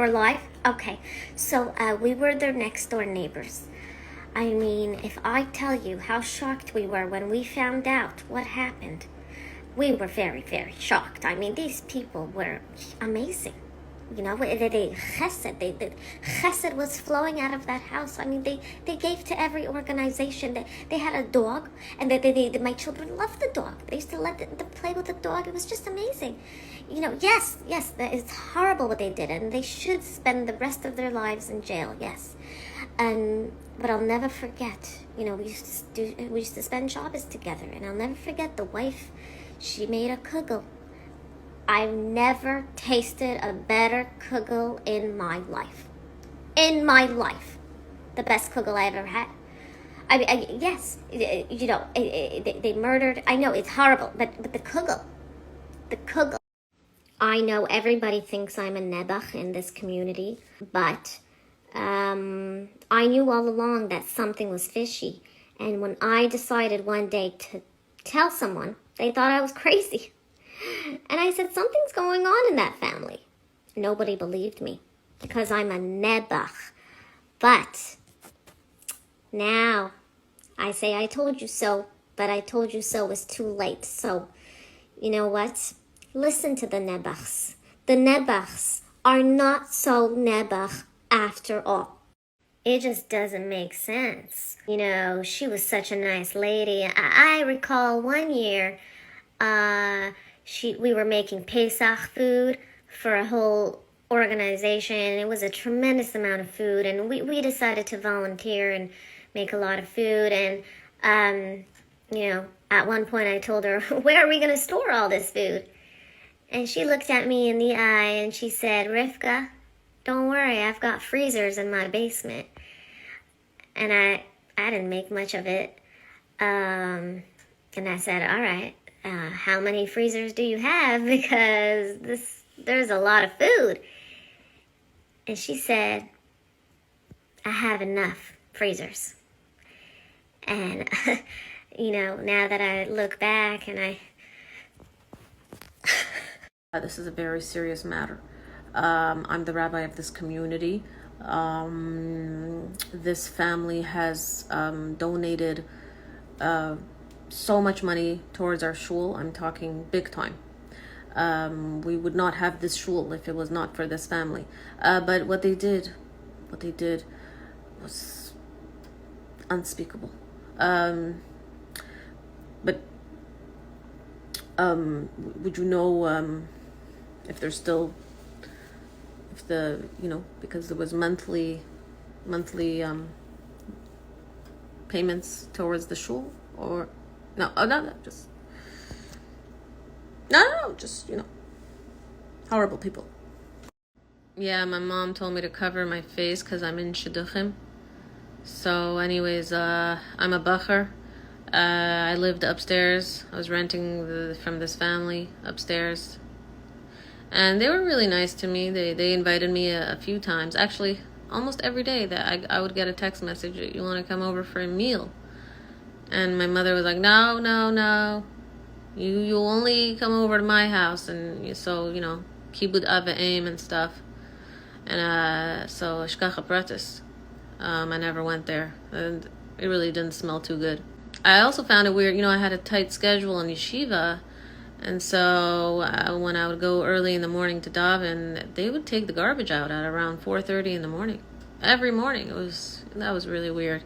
We're live? Okay. So we were their next door neighbors. I mean, if I tell you how shocked we were when we found out what happened, we were very, very shocked. I mean, these people were amazing. You know, chesed was flowing out of that house. I mean, they gave to every organization. They had a dog, and my children loved the dog. They used to let them play with the dog. It was just amazing. You know, yes, it's horrible what they did, and they should spend the rest of their lives in jail. Yes, but I'll never forget. You know, we used to spend Shabbos together, and I'll never forget the wife. She made a kugel. I've never tasted a better kugel in my life. In my life. The best kugel I ever had. Yes, you know, they murdered. I know, it's horrible, but the kugel. I know everybody thinks I'm a nebuch in this community, but I knew all along that something was fishy. And when I decided one day to tell someone, they thought I was crazy. And I said, something's going on in that family. Nobody believed me because I'm a nebuch. But now I say I told you so, but I told you so is too late. So, you know what? Listen to the nebuchs. The nebuchs are not so nebuch after all. It just doesn't make sense. You know, she was such a nice lady. I recall one year, we were making Pesach food for a whole organization. It was a tremendous amount of food, and we decided to volunteer and make a lot of food. And, you know, at one point I told her, where are we going to store all this food? And she looked at me in the eye and she said, Rivka, don't worry, I've got freezers in my basement. And I didn't make much of it. And I said, all right. How many freezers do you have? Because there's a lot of food. And she said, I have enough freezers. And, you know, now that I look back and This is a very serious matter. I'm the rabbi of this community. This family has donated so much money towards our shul. I'm talking big time. We would not have this shul if it was not for this family. But what they did was unspeakable. But would you know if there's still, because there was monthly payments towards the shul, or no, just horrible people. Yeah, my mom told me to cover my face because I'm in shidduchim. So anyways, I'm a bacher. I lived upstairs. I was renting from this family upstairs. And they were really nice to me. They invited me a few times. Actually, almost every day that I would get a text message, you want to come over for a meal? And my mother was like, no. You'll only come over to my house. And so, kibud ava'im and stuff. And so, shkacha pratis. I never went there. And it really didn't smell too good. I also found it weird. I had a tight schedule in yeshiva. And so when I would go early in the morning to daven, they would take the garbage out at around 4:30 in the morning. Every morning. That was really weird.